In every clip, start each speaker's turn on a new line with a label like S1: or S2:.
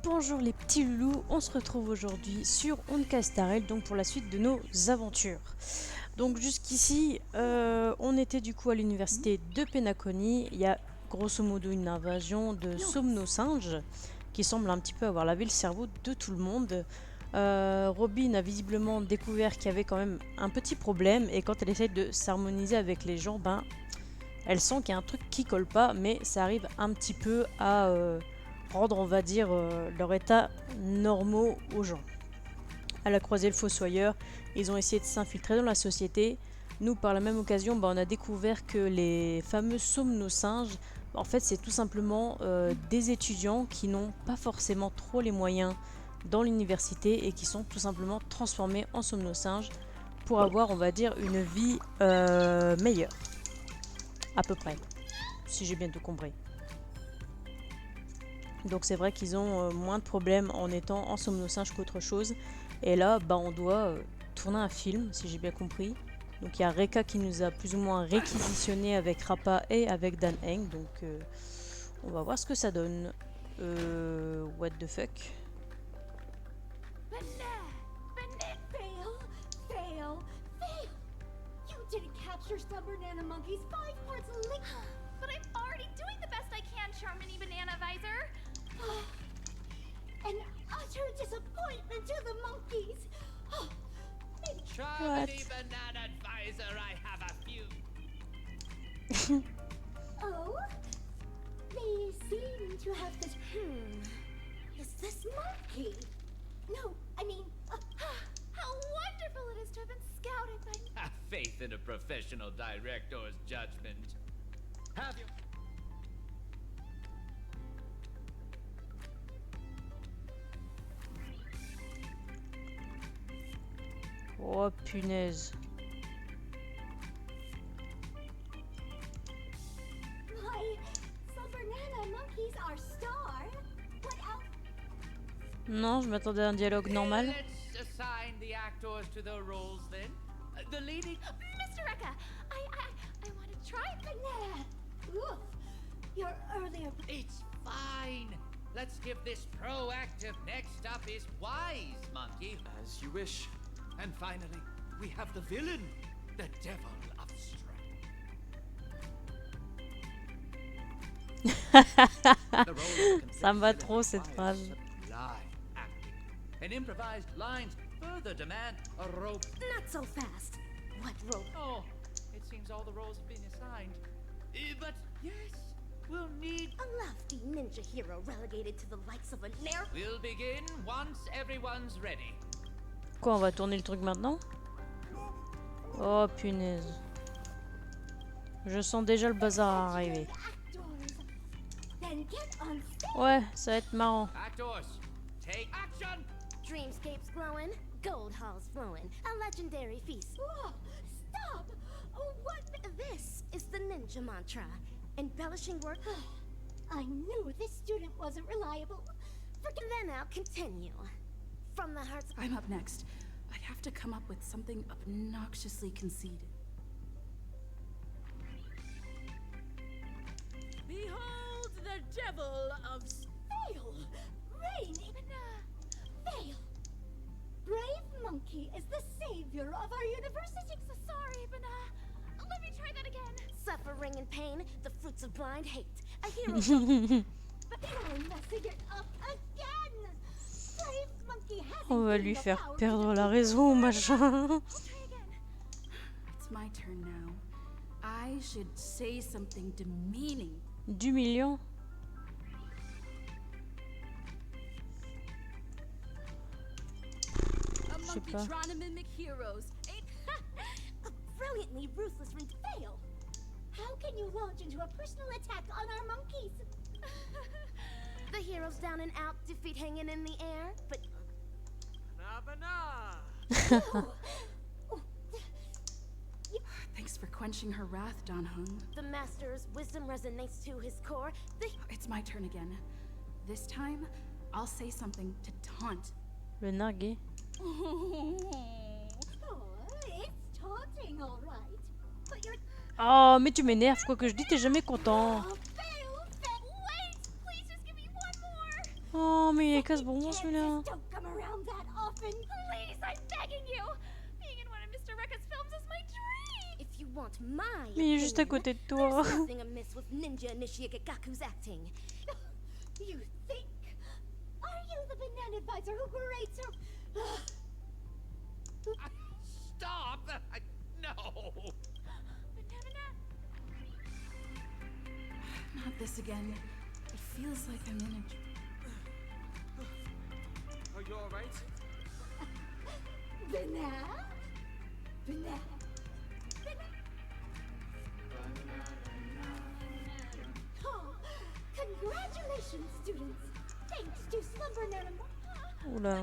S1: Bonjour les petits loulous, on se retrouve aujourd'hui sur Honkai donc pour la suite de nos aventures. Donc jusqu'ici, on était du coup à l'université de Penacony. Il y a grosso modo une invasion de somno-singes qui semble un petit peu avoir lavé le cerveau de tout le monde. Robin a visiblement découvert qu'il y avait quand même un petit problème et quand elle essaie de s'harmoniser avec les gens, ben, elle sent qu'il y a un truc qui colle pas, mais ça arrive un petit peu à rendre, on va dire, leur état normaux aux gens. Elle a croisé le fossoyeur, ils ont essayé de s'infiltrer dans la société. Nous, par la même occasion, on a découvert que les fameux somno-singes, en fait, c'est tout simplement des étudiants qui n'ont pas forcément trop les moyens dans l'université et qui sont tout simplement transformés en somno-singes pour avoir, on va dire, une vie meilleure. À peu près, si j'ai bien tout compris. Donc c'est vrai qu'ils ont moins de problèmes en étant en somno-singe qu'autre chose. Et là, on doit tourner un film, si j'ai bien compris. Donc il y a Reka qui nous a plus ou moins réquisitionné avec Rappa et avec Dan Heng. Donc on va voir ce que ça donne. What the fuck?
S2: Capture stubborn banana monkeys 5 parts liquid.
S3: But I'm already doing the best I can, Charmony Banana Visor.
S2: An utter disappointment to the monkeys.
S4: Charmony Banana Visor, I have a few.
S2: Oh? They seem to have this. Is this monkey? No, I mean.
S3: How wonderful it is to have been scouted by...
S4: Have faith in a professional director's judgment. Have you?
S1: Oh punaise.
S2: Why, some banana monkeys are star. What else?
S1: Non, je m'attendais à un dialogue normal.
S4: Let's assign the actors to their roles then. The leading...
S3: Mr. Reka, I want to try
S2: Banana. Oof. Your earlier.
S4: It's fine. Let's give this proactive. Next up is Wise Monkey.
S5: As you wish.
S4: And finally, we have the villain, the Devil of Strength.
S1: Ça me va trop cette phrase.
S4: Live acting. And improvised lines further demand a rope.
S2: Not so fast. What rope?
S4: Oh, it seems all the roles have been assigned. But yes, we'll need...
S2: A lofty ninja hero relegated to the likes of a nair.
S4: We'll begin once everyone's ready.
S1: Quoi, on va tourner le truc maintenant? Oh punaise. Je sens déjà le bazar arriver. Ouais, ça va être marrant.
S4: Actors, take action!
S2: Dreamscapes glowing, gold halls flowing, a legendary feast. Whoa, stop! What? This is the ninja mantra. Embellishing work. I knew this student wasn't reliable. Then I'll continue. From the hearts.
S6: I'm up next. I have to come up with something obnoxiously conceited.
S7: Behold the devil of...
S2: Fail! Rain! Fail! Brave Monkey is the savior of our university.
S3: So sorry, but let me try that again.
S2: Suffering and pain, the fruits of blind hate. A hero. But you're messing it up again! Brave Monkey hasn't
S1: On va
S2: been
S1: lui
S2: the
S1: faire
S2: power
S1: perdre
S2: to
S1: la raison, machin.
S6: It's my turn now. I should say something demeaning.
S1: Du million.
S7: A monkey
S1: pas.
S7: trying to mimic heroes.
S2: A brilliantly ruthless fail. How can you launch into a personal attack on our monkeys?
S3: The heroes down and out, defeat hanging in the air, but...
S6: Thanks for quenching her wrath, Don Hung.
S3: The master's wisdom resonates to his core.
S6: It's my turn again. This time, I'll say something to taunt.
S1: Le nargué.
S2: Oh, it's taunting, all right. But you're...
S1: Oh, mais tu m'énerves, quoi que je dis, t'es jamais content.
S2: Fail!
S3: Wait! Please just give me one more!
S1: Oh, mais il est casse-bonbon celui-là.
S2: Don't come around that often.
S3: Please, I'm begging you. Being in one of Mr. Rekka's films is my dream.
S2: If you want my
S1: Mais il est juste à
S2: opinion,
S1: côté de toi.
S2: there's nothing amiss with Ninja Nishigakaku's acting. You think? Are you the banana advisor who berates her?
S4: Stop! No!
S6: Not this again. It feels like I'm in
S5: Are you alright?
S2: Banana? Banana? Oh, congratulations, students! Thanks to Slumber Animal.
S1: Oula.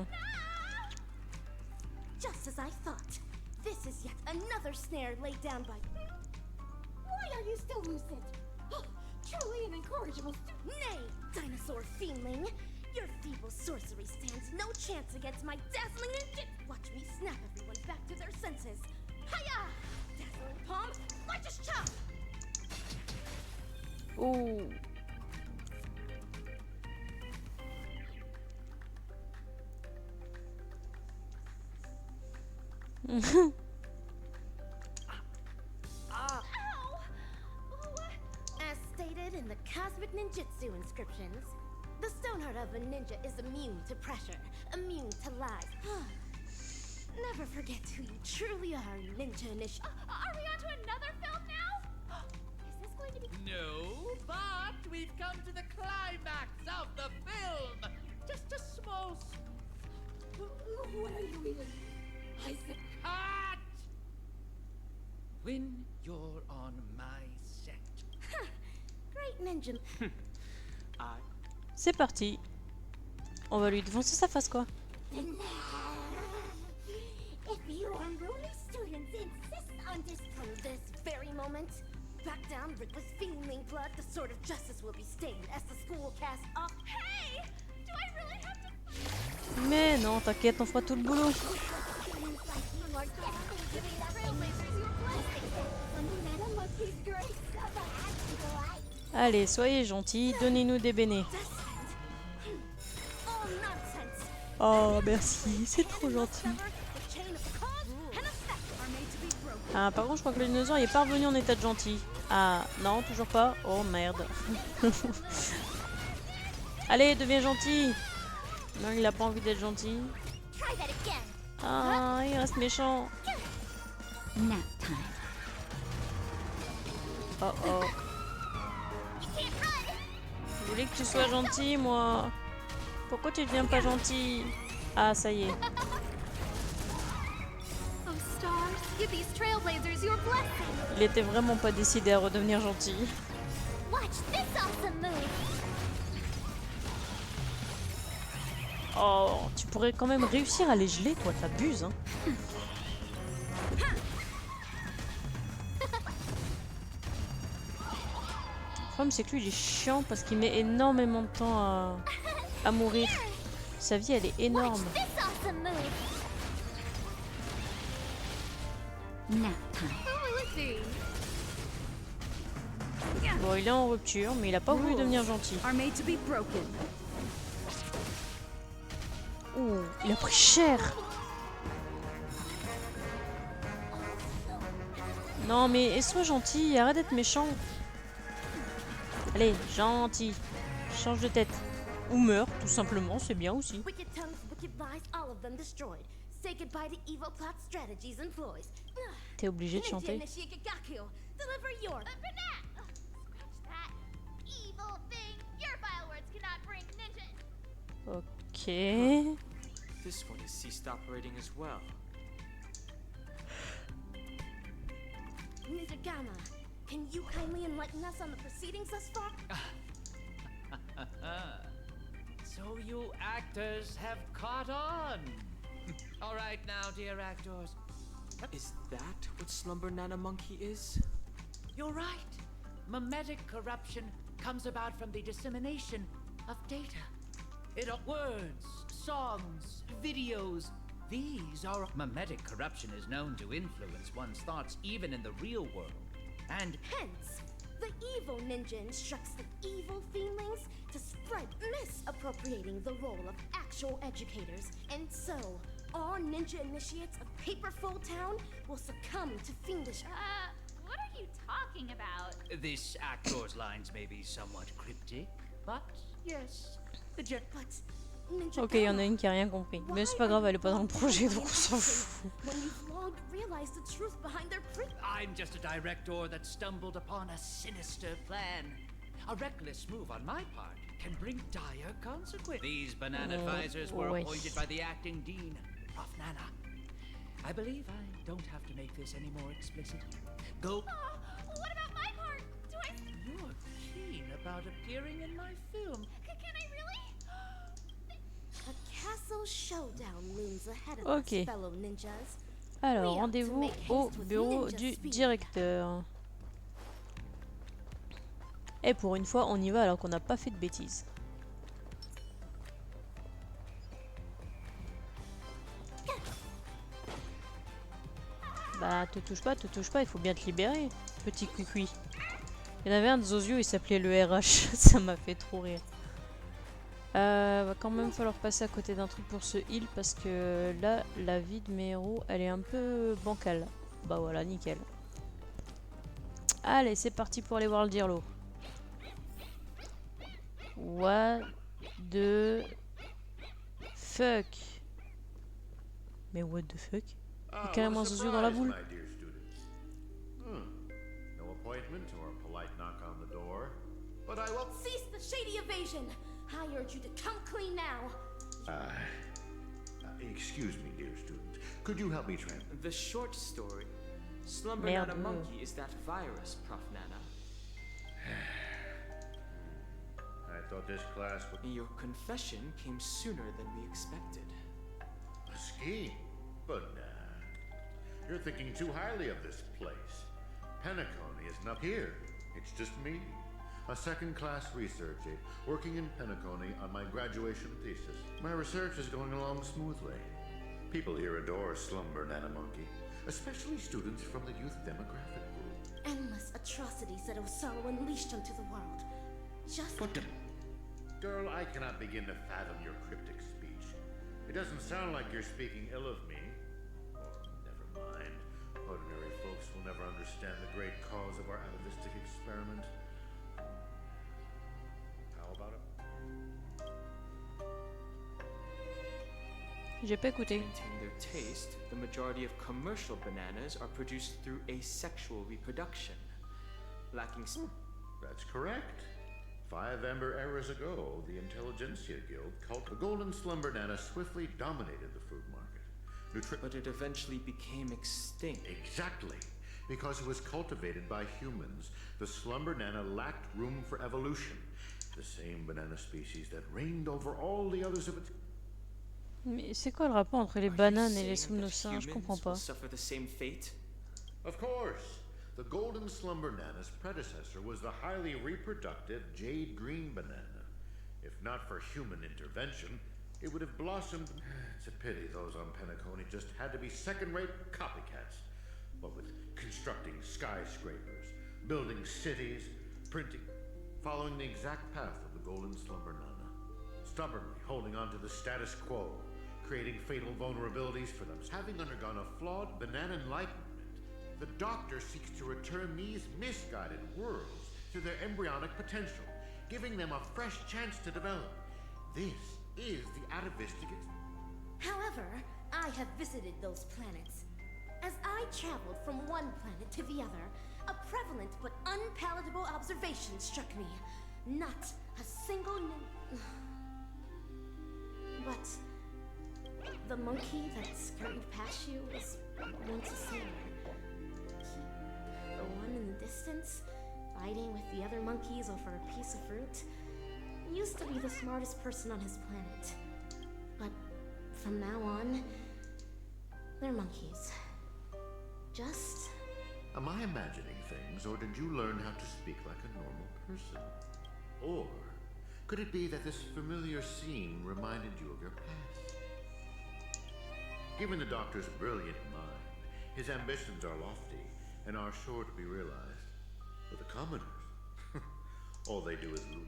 S2: Just as I thought. This is yet another snare laid down by... Why are you still lucid? Truly an incorrigible Nay, dinosaur feeling! Your feeble sorcery stands no chance against my dazzling ninja... Watch me snap everyone back to their senses. Hiya! Dazzling palm, righteous chop!
S1: Oh.
S2: As stated in the Cosmic Ninjutsu inscriptions, the stone heart of a ninja is immune to pressure, immune to lies. Never forget who you truly are, Ninja Nish.
S3: Are we on to another film now? Is this going to be...
S4: No, but we've come to the climax of the film. Just a small
S2: What are you even? I said...
S4: cut. When you're on my set.
S2: Great ninja.
S1: C'est parti. On va lui défoncer sa face quoi.
S2: If you unruly students insist on this from this very moment, back down Rick feeling blood, the sword of justice will be stained as the school casts off.
S3: Hey! Do I really have to...
S1: Mais non, t'inquiète, on fera tout le boulot. Allez, soyez gentils, donnez-nous des bénés. Oh, merci, c'est trop gentil. Ah, par contre, je crois que le dinosaure il est pas revenu en état de gentil. Ah, non, toujours pas. Oh, merde. Allez, deviens gentil. Non, il a pas envie d'être gentil. Ah, il reste méchant. Oh oh. Je voulais que tu sois gentil, moi. Pourquoi tu deviens pas gentil? Ah, ça y est.
S3: Oh, stars, give these trailblazers your blessing.
S1: Il était vraiment pas décidé à redevenir gentil.
S2: Watch this awesome move.
S1: Oh, tu pourrais quand même réussir à les geler, quoi. T'abuses, hein. Le problème, c'est que lui, il est chiant parce qu'il met énormément de temps à mourir. Sa vie, elle est énorme.
S2: This awesome move.
S3: Oh, let's see.
S1: Bon, il est en rupture, mais il a pas voulu devenir gentil.
S6: are made to be broken.
S1: Ouh, il a pris cher. Non, mais sois gentil, arrête d'être méchant. Allez, gentil. Change de tête. Ou meurs, tout simplement, c'est bien aussi.
S2: Wicked tongues, wicked lies, all of them destroyed. Say goodbye to evil plot strategies employed.
S1: T'es obligé de chanter.
S2: Ninja Nishigakaku, deliver your...
S3: Scratch that. Evil thing. Your vile words cannot bring ninja.
S1: Ok.
S5: This one has ceased operating as well.
S2: Ninja Gamma, can you kindly enlighten us on the proceedings thus far?
S4: So you actors have caught on. All right now, dear actors.
S5: Is that what Slumber Nana Monkey is?
S4: You're right. Mimetic corruption comes about from the dissemination of data. Words, songs, videos. These are... Mimetic corruption is known to influence one's thoughts even in the real world. And
S2: Hence, The evil ninja instructs the evil feelings to spread misappropriating the role of actual educators. And so, all ninja initiates of Paperful Town will succumb to fiendish...
S3: What are you talking about?
S4: This actor's lines may be somewhat cryptic, but yes, the jet.
S2: But Ninja
S1: Ok, il y en a
S2: Emma,
S1: une qui a rien compris. Mais
S2: why
S1: c'est pas
S2: are
S1: grave,
S2: you
S1: elle est pas dans le projet, donc on s'en
S2: broadcasting
S1: fout.
S2: when you've long realized the truth behind their
S4: I'm just a director that stumbled upon a sinister plan. A reckless move on my part can bring dire consequences. These banana advisors were
S1: oui.
S4: appointed by the acting dean, Prof. Nana. I believe I don't have to make this any more explicit. Go.
S3: What about my part? Do I...
S4: You're keen about appearing in my film.
S3: Can I really?
S2: A castle showdown looms ahead of
S1: Ok.
S2: us, fellow ninjas.
S1: Alors, rendez-vous au bureau du directeur. Et pour une fois, on y va alors qu'on n'a pas fait de bêtises. Bah, te touche pas, il faut bien te libérer, petit coucou. Il y en avait un de Zozio, il s'appelait le RH, ça m'a fait trop rire. Va quand même falloir passer à côté d'un truc pour ce heal parce que là, la vie de mes héros, elle est un peu bancale. Bah voilà, nickel. Allez, c'est parti pour aller voir le Dirlo. What the fuck? Mais what the fuck? Il y a carrément un Zozio dans la boule.
S8: No appointment or a polite knock on the door, but I will...
S2: Cease the shady evasion! I urge you to come clean now!
S8: Excuse me, dear student. Could you help me translate?
S5: The short story. Slumber
S1: Merde.
S5: Nana Monkey is that virus, Prof. Nana.
S8: I thought this class would...
S5: Your confession came sooner than we expected.
S8: A scheme? But nah. You're thinking too highly of this place. Penacony is not here. It's just me, a second-class research aide, working in Penacony on my graduation thesis. My research is going along smoothly. People here adore Slumber Nana Monkey, especially students from the youth demographic group.
S2: Endless atrocities that Osaru unleashed onto the world. Just...
S8: But girl, I cannot begin to fathom your cryptic speech. It doesn't sound like you're speaking ill of me. Or never mind. Ordinary folks will never understand the great cause of our atavistic experiment. How about it?
S1: J'ai pas écouté.
S5: Maintain their taste, the majority of commercial bananas are produced through asexual reproduction. Lacking...
S8: That's correct. 5 Amber eras ago, the Intelligentsia Guild called the Golden Slumber Nana swiftly dominated the food market.
S5: But it eventually became extinct.
S8: Exactly. Because it was cultivated by humans, the Slumber Nana lacked room for evolution. The same banana species that reigned over all the others of its...
S1: Mais c'est quoi le rapport entre les bananes et les somnocins? Je comprends pas.
S5: Suffer the same fate?
S8: Of course. The Golden Slumber Nana's predecessor was the highly reproductive Jade Green banana. If not for human intervention, it would have blossomed. It's a pity those on Penacony just had to be second-rate copycats. What with constructing skyscrapers, building cities, printing, following the exact path of the Golden Slumber Nana. Stubbornly holding on to the status quo, creating fatal vulnerabilities for them. Having undergone a flawed banana enlightenment, the Doctor seeks to return these misguided worlds to their embryonic potential, giving them a fresh chance to develop. This is the atavistic...
S2: However, I have visited those planets. As I traveled from one planet to the other, a prevalent but unpalatable observation struck me. Not a single But the monkey that scurried past you was once a sailor. The one in the distance, fighting with the other monkeys over a piece of fruit, used to be the smartest person on his planet. But from now on, they're monkeys. Just...
S8: Am I imagining things, or did you learn how to speak like a normal person? Or could it be that this familiar scene reminded you of your past? Given the Doctor's brilliant mind, his ambitions are lofty and are sure to be realized. But the commoners, All they do is loot.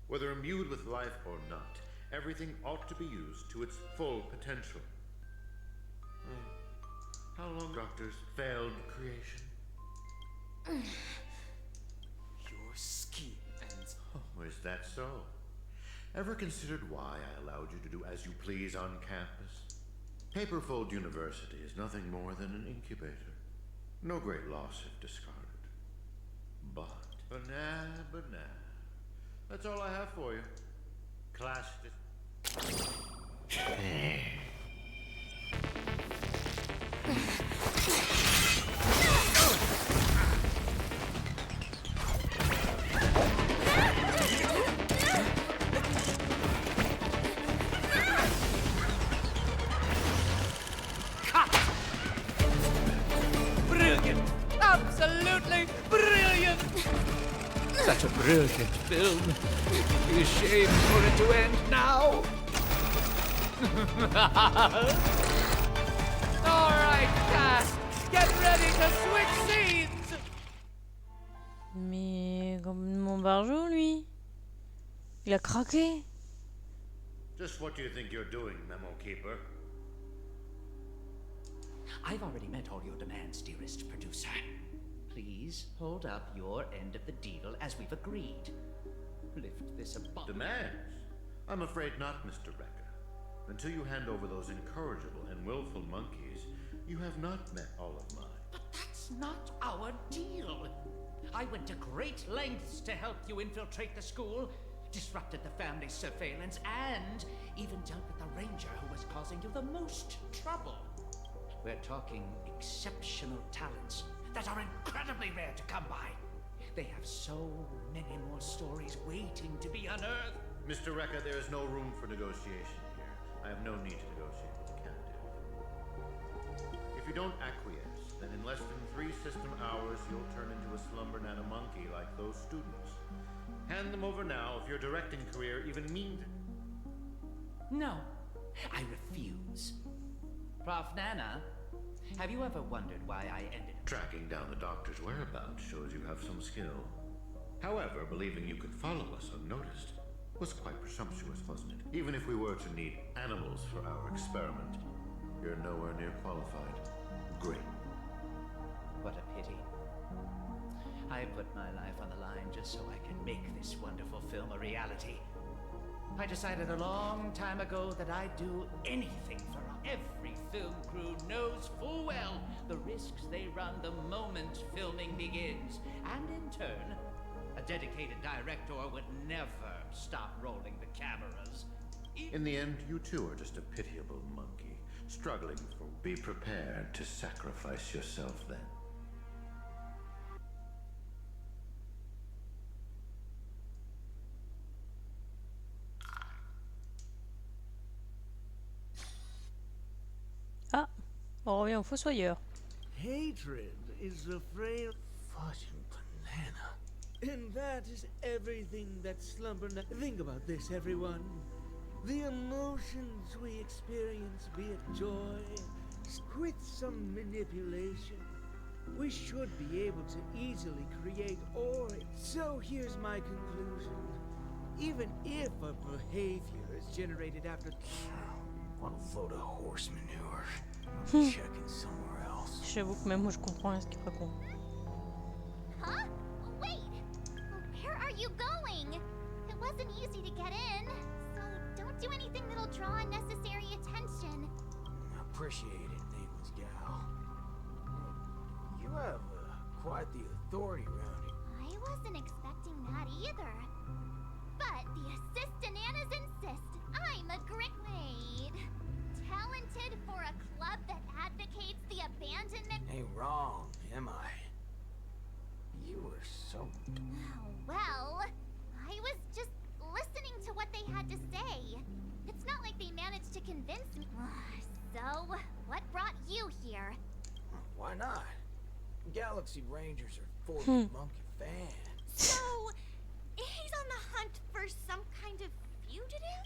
S8: Whether imbued with life or not, everything ought to be used to its full potential. How long, doctors, failed creation?
S5: Your scheme ends.
S8: Oh, is that so? Ever considered why I allowed you to do as you please on campus? Paperfold University is nothing more than an incubator. No great loss if discarded. But, banana. That's all I have for you. Class
S4: Brilliant! Absolutely brilliant! Such a brilliant film. It'd be a shame for it to end now. All right, cast, get ready to switch scenes.
S1: Mais comme mon barjot, lui. Il a craqué.
S8: Just what do you think you're doing, Memo Keeper?
S4: I've already met all your demands, dearest producer. Please hold up your end of the deal as we've agreed. Lift this abominable...
S8: Demands? I'm afraid not, Mr. Recker. Until you hand over those incorrigible and willful monkeys, you have not met all of mine.
S4: But that's not our deal. I went to great lengths to help you infiltrate the school, disrupted the family's surveillance, and even dealt with the ranger who was causing you the most trouble. We're talking exceptional talents that are incredibly rare to come by. They have so many more stories waiting to be unearthed.
S8: Mr. Recker, there is no room for negotiation here. I have no need to negotiate with the captive. If you don't acquiesce, then in less than 3 system hours, you'll turn into a slumber nana monkey like those students. Hand them over now if your directing career even means it.
S4: No, I refuse. Prof. Nana, have you ever wondered why I ended up...
S8: Tracking down the doctor's whereabouts shows you have some skill. However, believing you could follow us unnoticed was quite presumptuous, wasn't it? Even if we were to need animals for our experiment, you're nowhere near qualified. Great.
S4: What a pity. I put my life on the line just so I can make this wonderful film a reality. I decided a long time ago that I'd do anything for every film crew knows full well the risks they run the moment filming begins. And in turn, a dedicated director would never stop rolling the cameras.
S8: In the end, you too are just a pitiable monkey, struggling for... Be prepared to sacrifice yourself then.
S1: Ah, on revient au fossoyeur.
S9: Hatred is the frail
S10: Fucking banana.
S9: and that is everything that slumber. Think about this, everyone. The emotions we experience, be it joy, with some manipulation, we should be able to easily create or... So here's my conclusion. Even if a behavior is generated after...
S10: What a load of horse manure. I'm checking somewhere else.
S1: J'avoue que même moi je comprends rien ce qu'il raconte.
S3: Huh? Wait! Where are you going? It wasn't easy to get in, so don't do anything that'll draw unnecessary attention.
S10: Appreciate it, nameless gal. You have quite the authority around here.
S3: I wasn't expecting that either. But the assist-ananas insist I'm a great maid. Talented for a club that advocates the abandonment...
S10: Ain't wrong, am I? You were so...
S3: Well, I was just listening to what they had to say. It's not like they managed to convince me. So, what brought you here?
S10: Why not? Galaxy Rangers are 40 monkey fans.
S2: So, he's on the hunt for some kind of fugitive?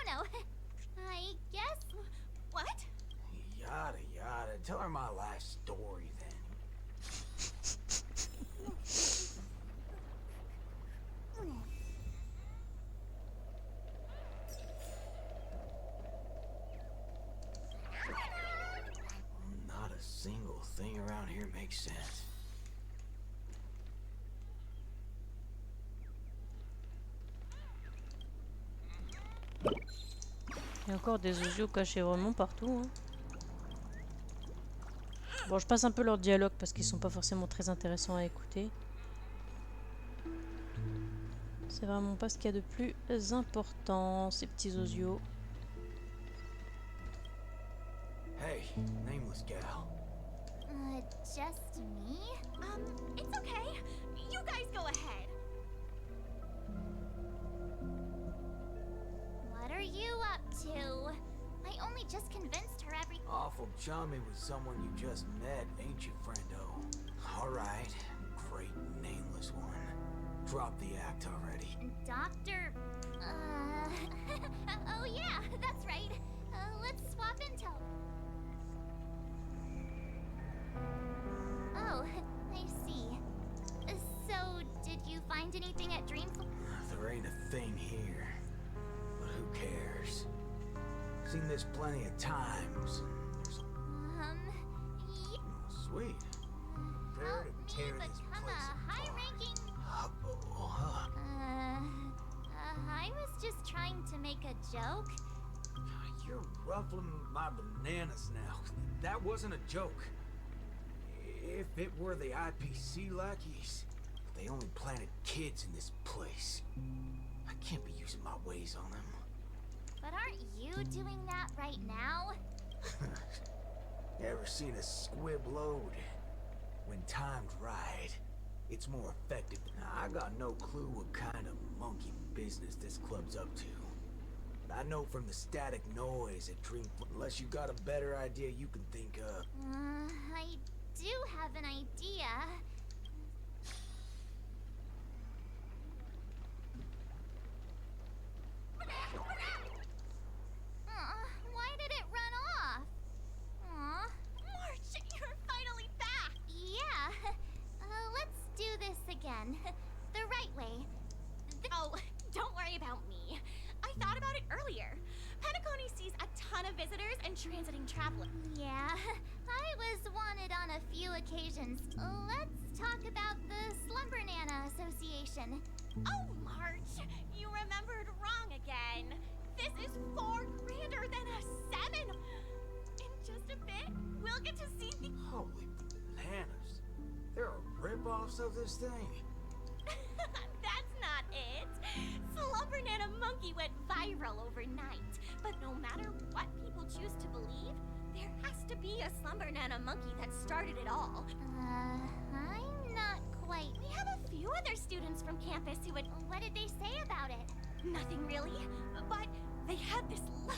S3: No. I guess...
S2: What?
S10: Yada yada. Tell her my life story then. makes sense.
S1: Il y a encore des osios cachés vraiment partout. Hein. Bon, je passe un peu leur dialogue parce qu'ils sont pas forcément très intéressants à écouter. C'est vraiment pas ce qu'il y a de plus important, ces petits osios.
S10: Hey, nameless gal.
S3: Just me? It's okay. You guys go ahead. What are you up to? I only just convinced her every—
S10: Awful chummy with someone you just met, ain't you, friendo? Alright, great nameless one. Drop the act already.
S3: Doctor... oh yeah, that's right. Let's swap intel. Oh, I see. So, did you find anything at Dreamfl—
S10: There ain't a thing here. But who cares? Seen this plenty of times. Sweet. Prepare to tear this
S3: become
S10: place
S3: a high-ranking— I was just trying to make a joke.
S10: You're ruffling my bananas now. That wasn't a joke. If it were the IPC lackeys, they only planted kids in this place. I can't be using my ways on them.
S3: But aren't you doing that right now?
S10: Ever seen a squib load? When timed right, it's more effective. Now, I got no clue what kind of monkey business this club's up to. But I know from the static noise at Dreamfl— unless you got a better idea you can think of.
S3: I do have an idea. Why did it run off? Aw. March, you're finally back! Yeah. Let's do this again. The right way.
S11: Oh, don't worry about me. I thought about it earlier. Penacony sees a ton of visitors and transiting travelers.
S3: Yeah, I was wanted on a few occasions. Let's talk about the Slumber Nana Association.
S11: Oh, March, you remembered wrong again. This is far grander than a 7. In just a bit, we'll get to see the—
S10: Holy bananas. There are rip-offs of this thing.
S11: That's not it. Slumber Nana Monkey went viral overnight. But no matter what people choose to believe, there has to be a Slumber Nana Monkey that started it all.
S3: I'm not quite—
S11: We have a few other students from campus who would—
S3: What did they say about it?
S11: Nothing really, but they had this look.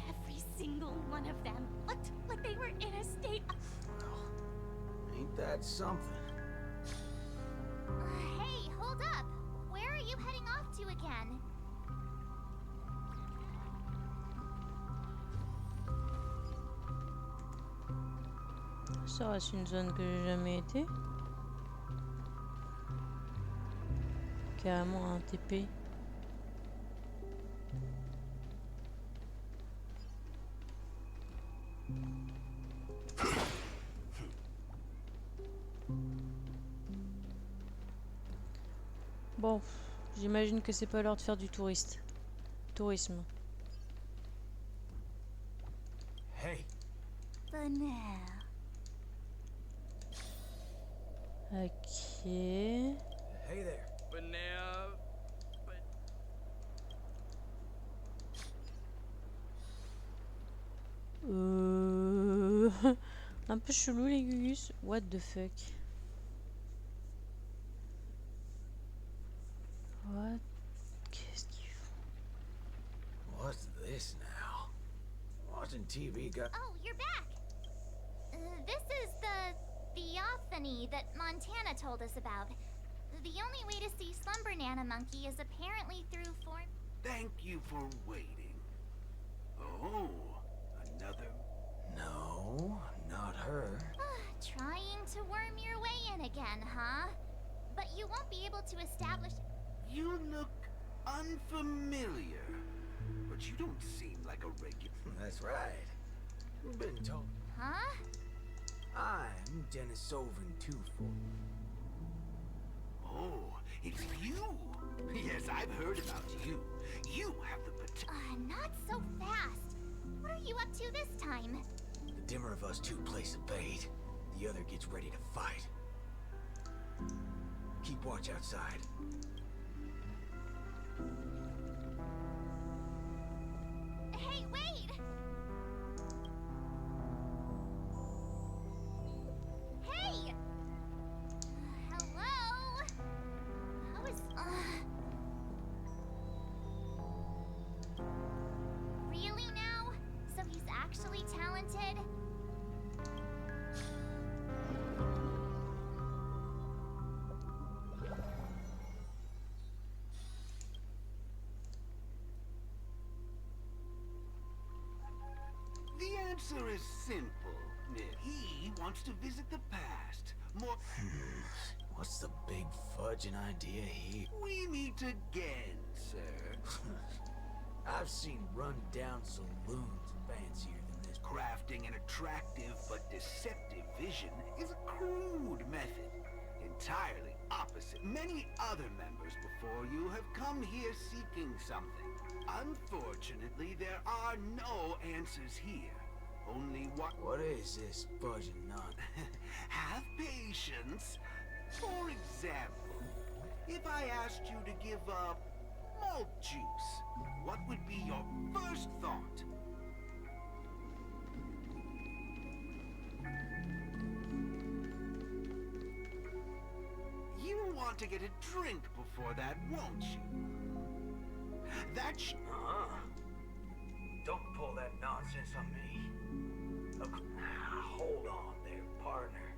S11: Every single one of them looked like they were in a state of—
S10: Well, ain't that something?
S3: Hey, hold up. Where are you heading off to again?
S1: Ça reste une zone que j'ai jamais été. Carrément un TP. Bon, j'imagine que c'est pas l'heure de faire du tourisme.
S10: Hey.
S3: Banana.
S1: Ok.
S10: Hey there.
S5: Banana.
S1: Un peu chelou les Gugus. What the fuck? What? Qu'est-ce qu'ils font?
S10: What's this now? Watching TV got—
S3: Oh, you're back. This is the theophany that Montana told us about. The only way to see Slumber Nana Monkey is apparently through form—
S12: Thank you for waiting. Oh, another?
S10: No, not her.
S3: Trying to worm your way in again, huh? But you won't be able to establish—
S12: You look unfamiliar, but you don't seem like a regular.
S10: That's right. We've been told.
S3: Huh?
S10: I'm Dennis Oven Twofold.
S12: Oh, it's you. Yes, I've heard about you. You have the potential.
S3: Not so fast. What are you up to this time?
S10: The dimmer of us two plays a bait. The other gets ready to fight. Keep watch outside.
S3: Hey, wait! Hey! Hello? How is... Really now? So he's actually talented?
S12: The answer is simple, Miss. He wants to visit the past. More.
S10: What's the big fudging idea here?
S12: We meet again, sir.
S10: I've seen run-down saloons fancier than this.
S12: Crafting an attractive but deceptive vision is a crude method. Entirely opposite. Many other members before you have come here seeking something. Unfortunately, there are no answers here. Only what...
S10: What is this fudging nonsense?
S12: Have patience. For example, if I asked you to give up malt juice, what would be your first thought? You want to get a drink before that, won't you? That's...
S10: Don't pull that nonsense on me. Look, hold on there, partner.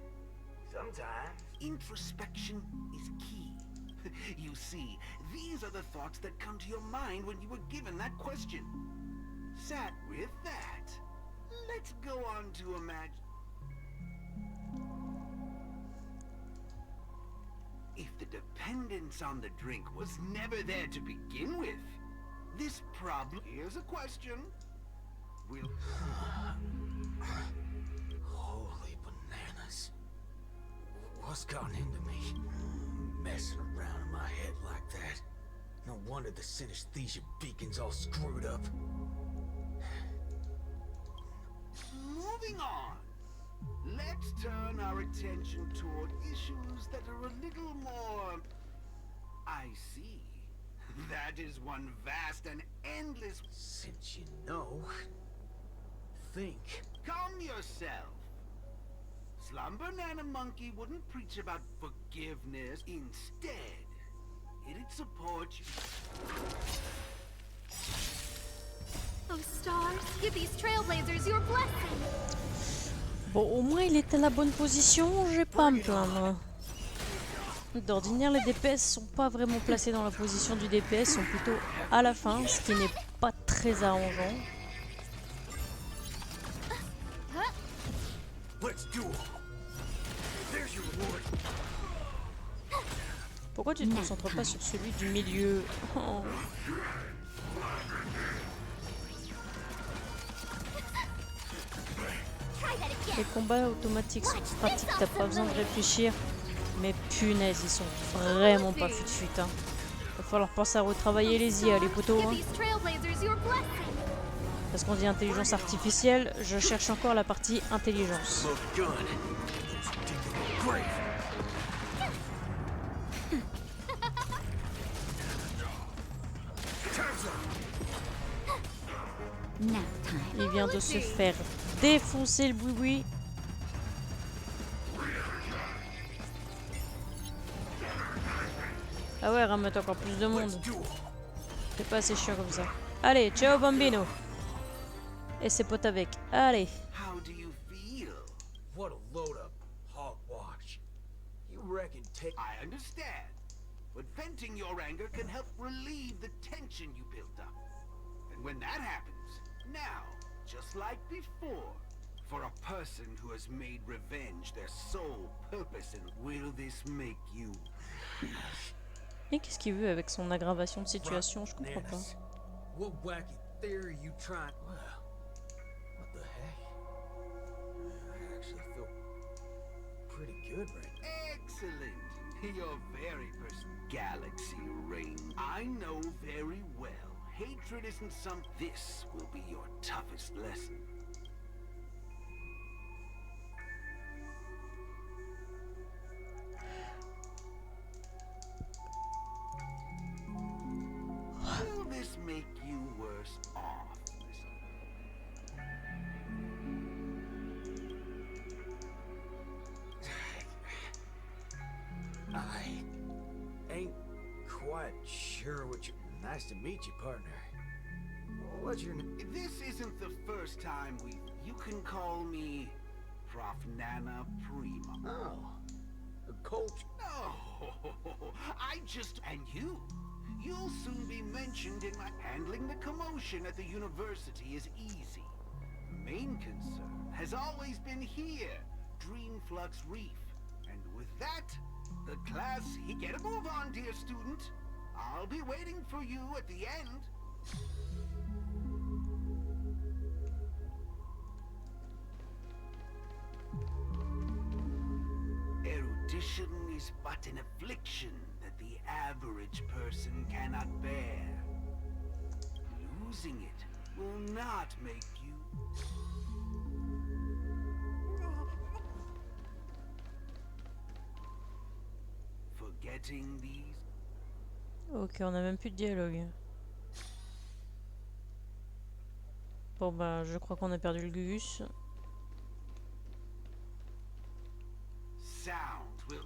S10: Sometimes...
S12: Introspection is key. You see, these are the thoughts that come to your mind when you were given that question. Sat with that. Let's go on to imagine... If the dependence on the drink was never there to begin with, this problem... Here's a question. Will...
S10: Holy bananas. What's gotten into me? Messing around in my head like that. No wonder the synesthesia beacon's all screwed up.
S12: Moving on. Let's turn our attention toward issues that are a little more... I see. That is one vast and endless...
S10: Since you know... Think.
S12: Calm yourself. Slumber Nana Monkey wouldn't preach about forgiveness. Instead, it'd support you.
S11: Oh, stars, give these trailblazers your blessing.
S1: Bon, au moins il est à la bonne position, je vais pas me plaindre. D'ordinaire, les DPS sont pas vraiment placés dans la position du DPS, sont plutôt à la fin, ce qui n'est pas très arrangeant. Pourquoi tu te concentres pas sur celui du milieu? Oh. Les combats automatiques sont pratiques, t'as pas besoin de réfléchir. Mais punaise, ils sont vraiment pas fut-fut. Hein. Va falloir penser à retravailler les IA, les poteaux. Hein. Parce qu'on dit intelligence artificielle, je cherche encore la partie intelligence. Il vient de se faire défoncer le boui-boui. Ah ouais, ramène encore plus de monde. C'est pas assez chiant comme ça. Allez, ciao bambino. Et ses potes avec. Allez.
S12: How do you feel?
S10: What a load up, hogwash. You reckon
S12: I understand. But venting your anger can help relieve the tension you built up. And when that happens, now, just like before, for a person who has made revenge their sole purpose, and will this make you...
S1: Et qu'est-ce qu'il veut avec son aggravation de situation? Je comprends pas.
S10: What wacky theory you trying? Well, what the heck? I actually feel good, Brent.
S12: Excellent. Your very first galaxy reign. I know very well. Hatred isn't some. This will be your toughest lesson. Will this make you worse off,
S10: I ain't quite sure what you... Nice to meet you, partner. What's your name?
S12: This isn't the first time we... You can call me Prof. Nana Prima.
S10: Oh, a coach.
S12: No, I just... And you? You'll soon be mentioned in my... Handling the commotion at the university is easy. The main concern has always been here, Dreamflux Reef. And with that, the class... Get a move on, dear student. I'll be waiting for you at the end. Erudition is but an affliction that the average person cannot bear. Losing it will not make you... Forgetting these...
S1: Ok, on a même plus de dialogue. Bon bah, je crois qu'on a perdu le Gus.
S12: Sound will...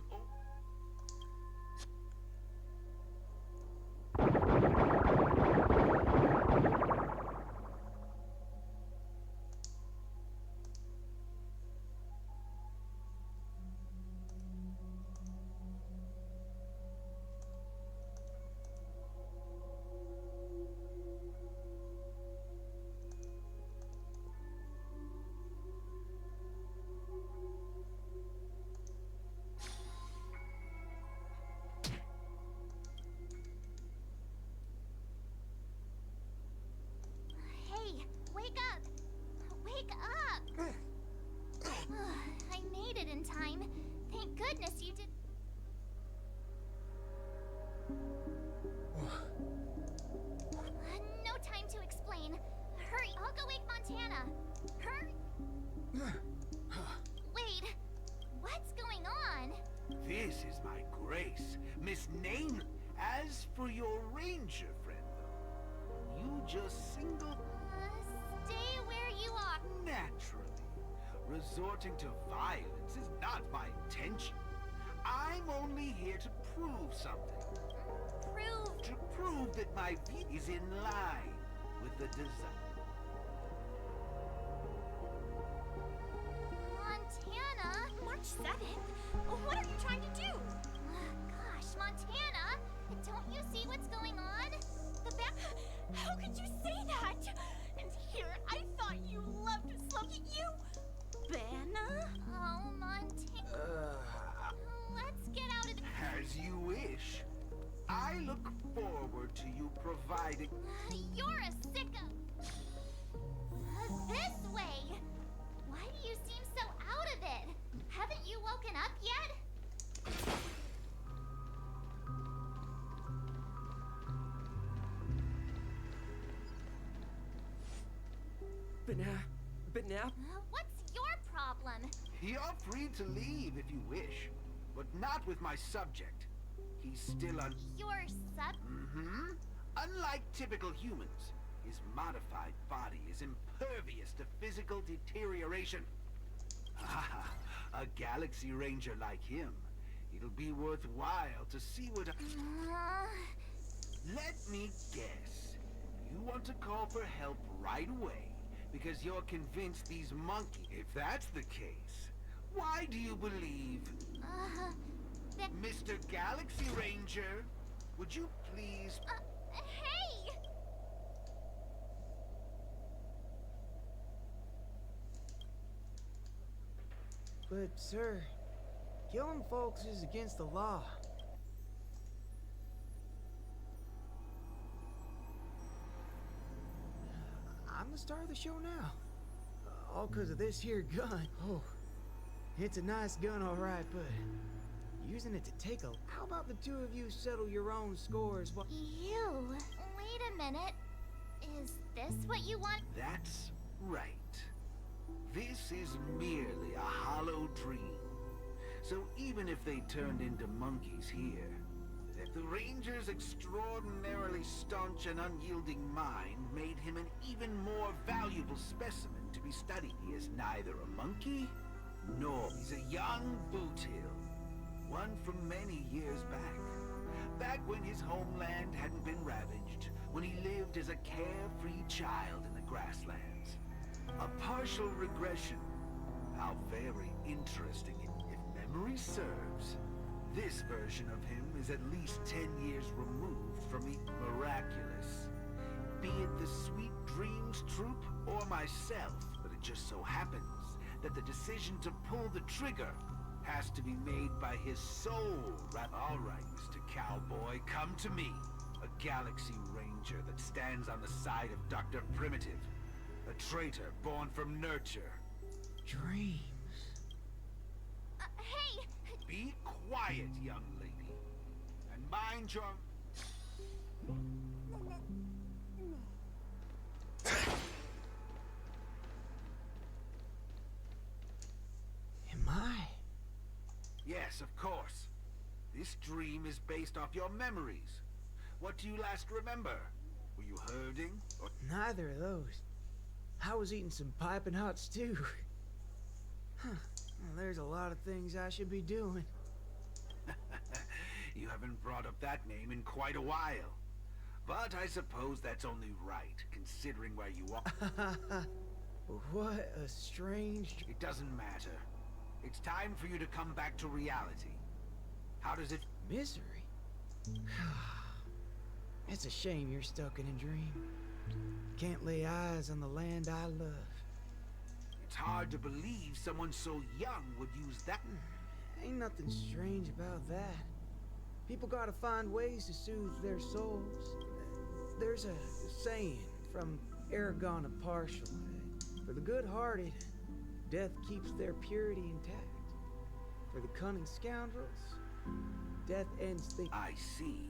S3: Hey, wake up! Wake up! I made it in time. Thank goodness you did. No time to explain. Hurry, I'll go wake Montana. Hurry! Wait, what's going on?
S12: This is my grace, Miss Name. As for your ranger friend, though, you just single...
S3: Stay where you are.
S12: Naturally. Resorting to violence is not my intention. I'm only here to prove something.
S3: Prove?
S12: To prove that my view is in line with the design.
S3: Montana?
S11: March 7th? What are you trying to do?
S3: Gosh, Montana! Don't you see what's going on? The back...
S11: How could you say that? And here, I thought you loved Sluggy. You... Banna?
S3: Oh, Montana... Let's get out of the...
S12: As you wish. I look forward to you providing...
S3: You're a sicko! This way! Why do you seem so out of it? Haven't you woken up yet?
S13: But
S3: What's your problem?
S12: You're free to leave if you wish, but not with my subject. He's still on...
S3: Your sub...
S12: Mm-hmm. Unlike typical humans, his modified body is impervious to physical deterioration. Ah, a galaxy ranger like him. It'll be worthwhile to see what... Let me guess. You want to call for help right away because you're convinced these monkeys... If that's the case, why do you believe... Mr. Galaxy Ranger, would you please...
S3: hey!
S10: But, sir, killing folks is against the law. I'm the star of the show now. All because of this here gun. Oh, It's a nice gun, all right, but using it to take a... How about the two of you settle your own scores while...
S3: You? Wait a minute. Is this what you want?
S12: That's right. This is merely a hollow dream. So even if they turned into monkeys here, if the Ranger's extraordinarily staunch and unyielding mind made him an even more valuable specimen to be studied, he is neither a monkey, nor he's a young boothill. One from many years back. Back when his homeland hadn't been ravaged, when he lived as a carefree child in the grasslands. A partial regression. How very interesting, if memory serves. This version of him is at least 10 years removed from the miraculous. Be it the Sweet Dreams Troupe or myself, but it just so happens that the decision to pull the trigger has to be made by his soul. All right, Mr. Cowboy, come to me. A Galaxy Ranger that stands on the side of Dr. Primitive. A traitor born from nurture.
S10: Dreams.
S3: Hey!
S12: Be quiet, young lady. And mind your...
S10: Am I?
S12: Yes, of course. This dream is based off your memories. What do you last remember? Were you herding? Or...
S10: Neither of those. I was eating some piping hot stew. Huh. Well, there's a lot of things I should be doing.
S12: You haven't brought up that name in quite a while. But I suppose that's only right, considering where you are.
S10: What a strange...
S12: It doesn't matter. It's time for you to come back to reality. How does it...
S10: Misery? It's a shame you're stuck in a dream. Can't lay eyes on the land I love.
S12: It's hard to believe someone so young would use that...
S10: Ain't nothing strange about that. People gotta find ways to soothe their souls. There's a saying from Aragon of Partial. For the good-hearted, death keeps their purity intact. For the cunning scoundrels, death ends the...
S12: I see.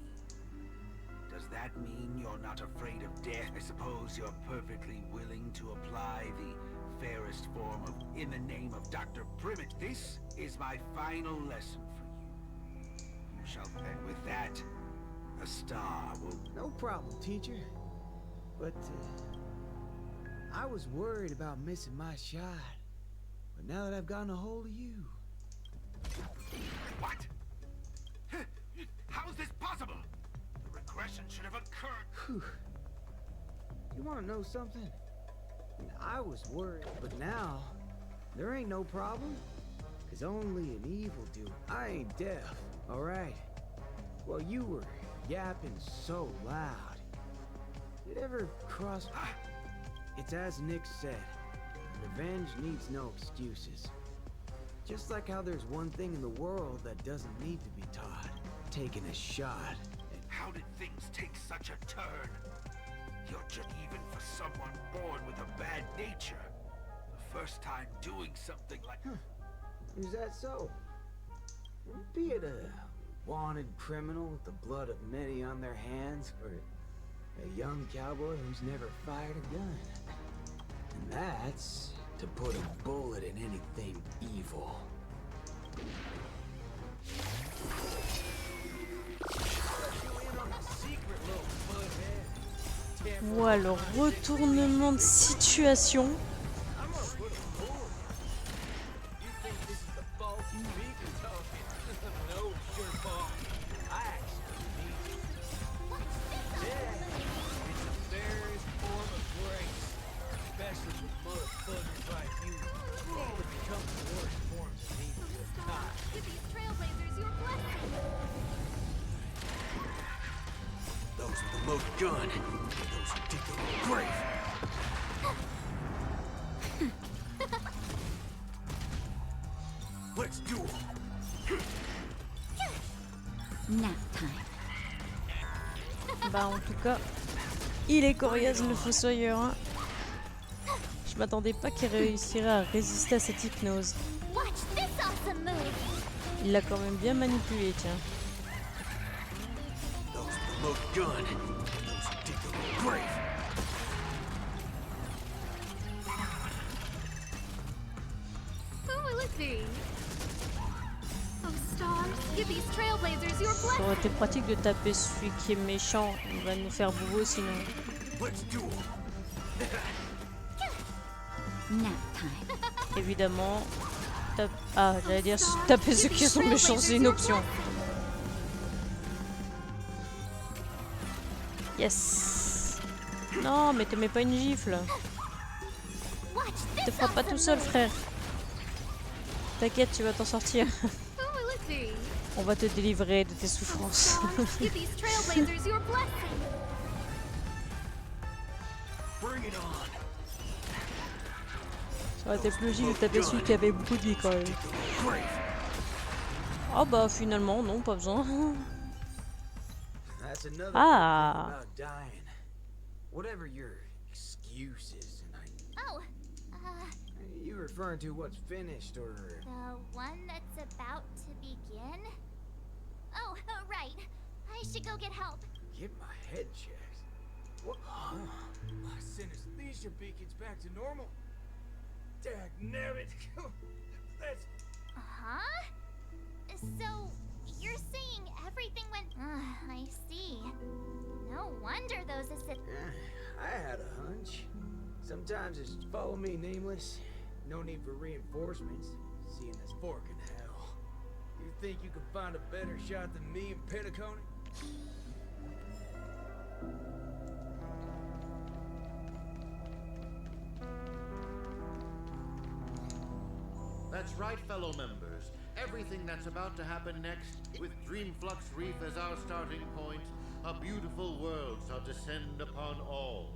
S12: Does that mean you're not afraid of death? I suppose you're perfectly willing to apply the fairest form of in the name of Dr. Primit. This is my final lesson for you. You shall... And with that, a star will...
S10: No problem, teacher. But, I was worried about missing my shot. But now that I've gotten a hold of you...
S12: What? How is this possible? The regression should have occurred.
S10: Whew. You want to know something? I was worried, but now there ain't no problem. Cause only an evildoer. I ain't deaf, all right? Well, you were yapping so loud. It ever cross? It's as Nick said. Revenge needs no excuses. Just like how there's one thing in the world that doesn't need to be taught. Taking a shot.
S12: How did things take such a turn? You're just even for someone born with a bad nature. The first time doing something like...
S10: Is that so? Be it a wanted criminal with the blood of many on their hands, or a young cowboy who's never fired a gun. And that's to put a bullet in anything evil.
S1: Voilà, retournement de situation.
S10: Those with the most gun. Those who dig their grave. Let's do it.
S14: Nap time.
S1: Bah en tout cas, il est coriace le fossoyeur. Hein. Je m'attendais pas qu'il réussirait à résister à cette hypnose.
S3: Watch this
S1: Il l'a quand même bien manipulé, tiens. Ça aurait été pratique de taper celui qui est méchant. Il va nous faire bourreau sinon. Évidemment. Ah, j'allais dire taper ceux qui sont méchants, c'est une option. Yes. Non, mais te mets pas une gifle. Te frappe pas tout seul, frère. T'inquiète, tu vas t'en sortir. On va te délivrer de tes souffrances. Ça aurait été plus logique de taper celui qui avait beaucoup de vie quand même. Oh bah finalement, non, pas besoin. Ah.
S10: Whatever your excuse is,
S3: Oh,
S10: you referring to what's finished or
S3: the one that's about to begin? Oh, right. I should go get help.
S10: get my head checked? What? Huh? My synesthesia beacon's back to normal. Dagnabbit. That's
S3: Huh? So, you're saying everything went... I see. No wonder those assist...
S10: I had a hunch. Sometimes it's follow me, nameless. No need for reinforcements. Seeing this fork in hell. You think you can find a better shot than me and Pentacone?
S8: That's right, fellow members. Everything that's about to happen next, with Dreamflux Reef as our starting point, a beautiful world shall descend upon all,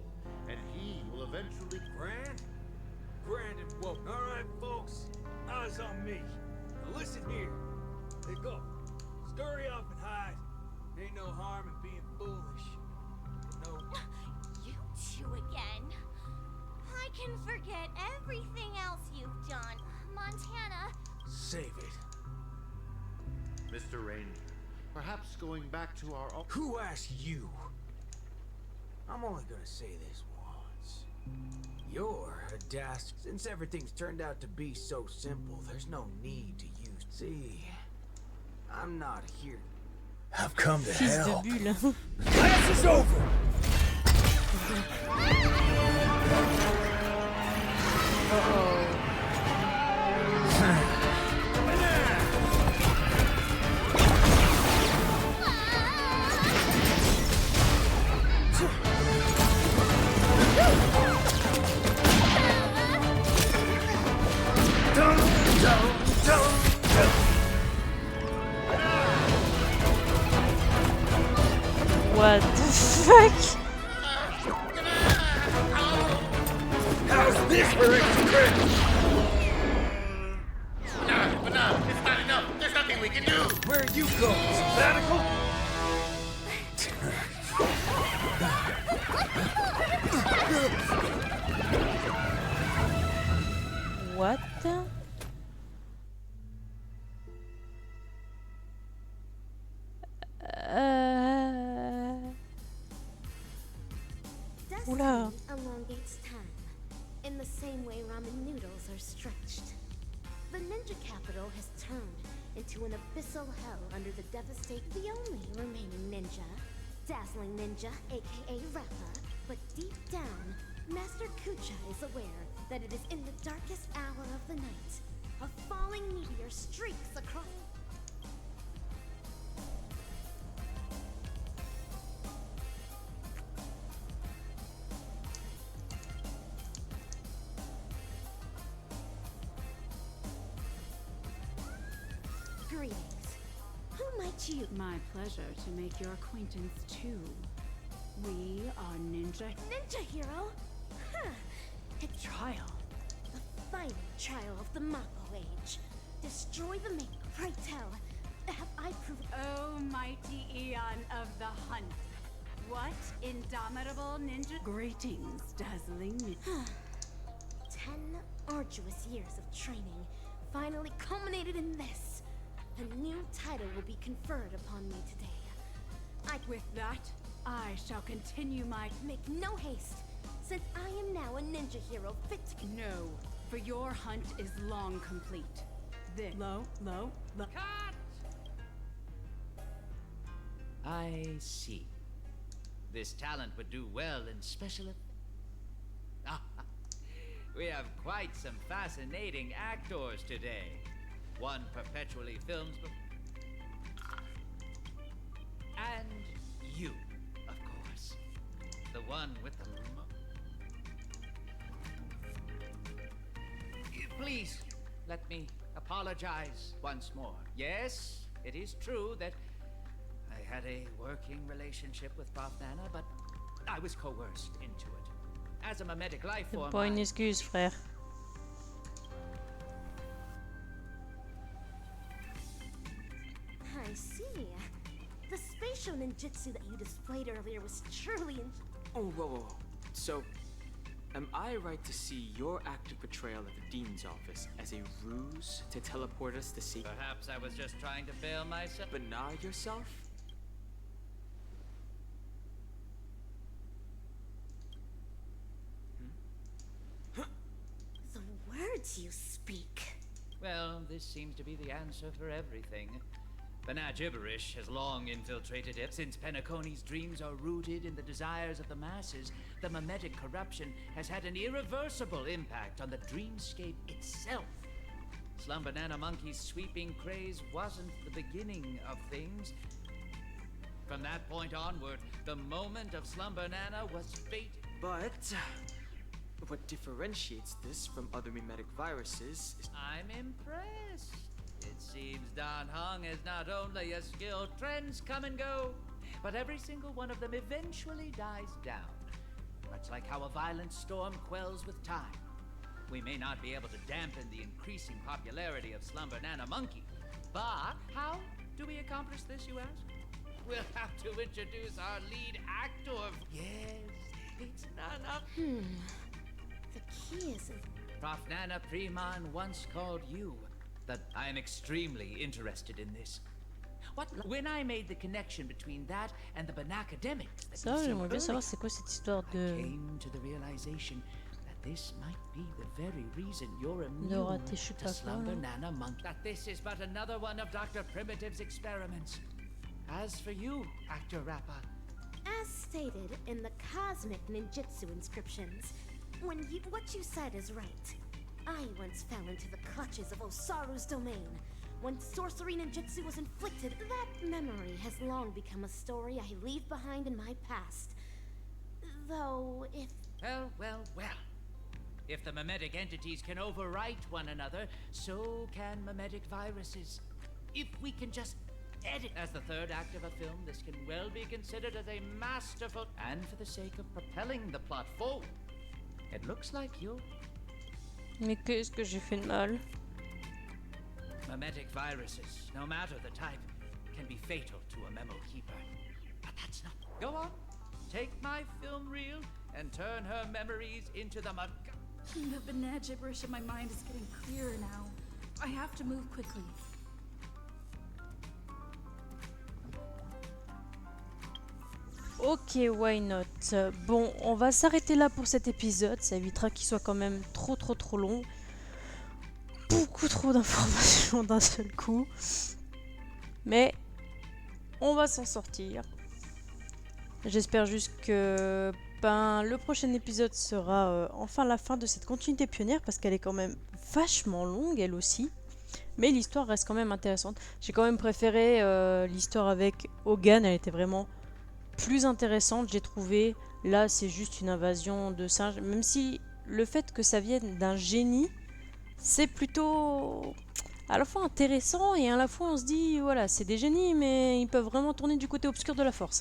S8: and he will eventually...
S10: Brandon woke. All right, folks. Eyes on me. Now listen here. Hey, go. Scurry off and hide. Ain't no harm in being foolish. No.
S3: You two again. I can forget everything else you've done. Montana.
S10: Save it.
S8: Mr. Ranger, perhaps going back to our...
S10: Who asked you? I'm only gonna say this once. You're a dastard. Since everything's turned out to be so simple, there's no need to use... See, I'm not here. I've come to help. Class is over!
S1: Uh-oh. What the fuck?
S10: How's this for extra credit?
S8: But no, it's not enough. There's nothing we can do.
S10: Where are you going? Sabbatical?
S1: What? Oula.
S2: Elongates time, in the same way ramen noodles are stretched. The ninja capital has turned into an abyssal hell under the the only remaining ninja. Dazzling ninja, aka Rappa, but deep down, Master Kucha is aware that it is in the darkest hour of the night. A falling meteor streaks across... Greetings. Who might you...
S6: My pleasure to make your acquaintance too. We are ninja...
S2: Ninja hero? Huh. It's
S6: Trial.
S2: the final trial of the Mako Age. Destroy the make. Pray tell, have I proved...
S6: Oh, mighty Eon of the Hunt. What indomitable ninja... Greetings, dazzling ninja.
S2: 10 arduous years of training finally culminated in this. A new title will be conferred upon me today.
S6: With that, I shall continue my...
S2: Make no haste, since I am now a ninja hero fit to...
S6: No, for your hunt is long complete. This... Low.
S4: Cut! I see. This talent would do well in special... We have quite some fascinating actors today. One perpetually films... And you, of course. The one with the... Please, let me apologize once more. Yes, it is true that I had a working relationship with Prof. Nana, but I was coerced into it. As a mimetic life
S1: C'est
S4: form,
S1: pas une excuse, frère.
S2: I see. The spatial ninjutsu that you displayed earlier was truly...
S5: Oh, whoa. So, am I right to see your active portrayal of the Dean's office as a ruse to teleport us to see...
S4: Perhaps I was just trying to bail myself.
S5: Benign yourself?
S2: The words you speak.
S4: Well, this seems to be the answer for everything. Banal gibberish has long infiltrated it. Since Penacony's dreams are rooted in the desires of the masses, the mimetic corruption has had an irreversible impact on the dreamscape itself. Slum Banana Monkey's sweeping craze wasn't the beginning of things. From that point onward, the moment of Slum Banana was fated.
S5: But... what differentiates this from other mimetic viruses is...
S4: I'm impressed. It seems Dan Heng is not only a skilled... Trends come and go, but every single one of them eventually dies down. Much like how a violent storm quells with time. We may not be able to dampen the increasing popularity of Slum Banana Monkey, but how do we accomplish this, you ask? We'll have to introduce our lead actor. Yes, it's Nana.
S2: The key is in...
S4: Prof. Nana Preman once called you. That I am extremely interested in this. When I made the connection between that and the Banacademic,
S1: Ça, j'aimerais bien savoir c'est quoi cette histoire
S4: I
S1: de...
S4: came to the realization that this might be the very reason you're
S1: de
S4: immune
S1: rater je sais
S4: to
S1: pas quoi,
S4: Slum
S1: là.
S4: Banana Monkey. That this is but another one of Dr. Primitive's experiments. As for you, Actor Rappa,
S2: As stated in the cosmic ninjutsu inscriptions, what you said is right. I once fell into the clutches of Osaru's domain. When sorcery ninjutsu was inflicted, that memory has long become a story I leave behind in my past. Though, if...
S4: Well. If the mimetic entities can overwrite one another, so can mimetic viruses. If we can just edit as the third act of a film, this can well be considered as a masterful... And for the sake of propelling the plot forward, it looks like you...
S1: Mais qu'est-ce que j'ai fait de mal?
S4: Mimetic viruses, no matter the type, can be fatal to a memo keeper. But that's not... Go on, take my film reel and turn her memories into the mug...
S6: The banana gibberish in my mind is getting clearer now. I have to move quickly.
S1: Ok, why not? Bon, on va s'arrêter là pour cet épisode. Ça évitera qu'il soit quand même trop long. Beaucoup trop d'informations d'un seul coup. Mais on va s'en sortir. J'espère juste que le prochain épisode sera enfin la fin de cette continuité pionnière, parce qu'elle est quand même vachement longue elle aussi. Mais l'histoire reste quand même intéressante. J'ai quand même préféré l'histoire avec Hogan, elle était vraiment plus intéressante, j'ai trouvé. Là, c'est juste une invasion de singes. Même si le fait que ça vienne d'un génie, c'est plutôt à la fois intéressant et à la fois on se dit, voilà, c'est des génies, mais ils peuvent vraiment tourner du côté obscur de la force.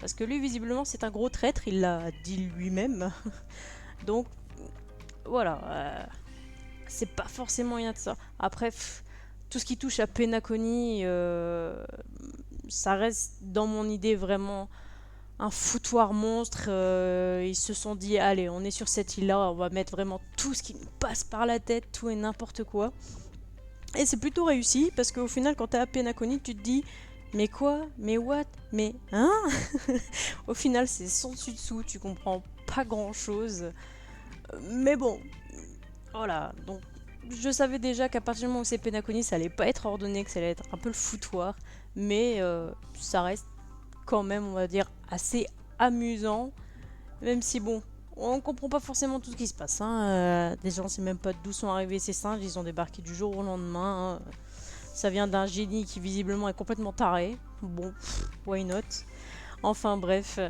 S1: Parce que lui, visiblement, c'est un gros traître, il l'a dit lui-même. Donc, voilà. C'est pas forcément rien de ça. Après, tout ce qui touche à Penacony, ça reste dans mon idée vraiment un foutoir monstre. Ils se sont dit, allez, on est sur cette île-là, on va mettre vraiment tout ce qui nous passe par la tête, tout et n'importe quoi. Et c'est plutôt réussi parce qu'au final, quand t'es à Penacony, tu te dis mais quoi? Mais what? Mais hein? Au final, c'est sans dessus dessous, tu comprends pas grand chose. Mais bon, voilà. Donc, je savais déjà qu'à partir du moment où c'est Penacony, ça allait pas être ordonné, que ça allait être un peu le foutoir. Mais ça reste quand même, on va dire, assez amusant. Même si bon, on comprend pas forcément tout ce qui se passe. Hein. Déjà, on sait même pas d'où sont arrivés ces singes. Ils ont débarqué du jour au lendemain. Hein. Ça vient d'un génie qui visiblement est complètement taré. Bon, why not? Enfin bref,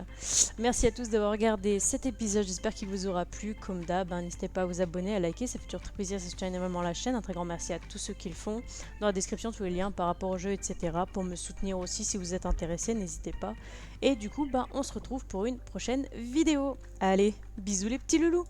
S1: merci à tous d'avoir regardé cet épisode, j'espère qu'il vous aura plu. Comme d'hab, hein, n'hésitez pas à vous abonner, à liker, ça fait toujours très plaisir, ça soutient énormément la chaîne. Un très grand merci à tous ceux qui le font. Dans la description, tous les liens par rapport au jeu, etc. Pour me soutenir aussi, si vous êtes intéressés, n'hésitez pas. Et du coup, on se retrouve pour une prochaine vidéo. Allez, bisous les petits loulous!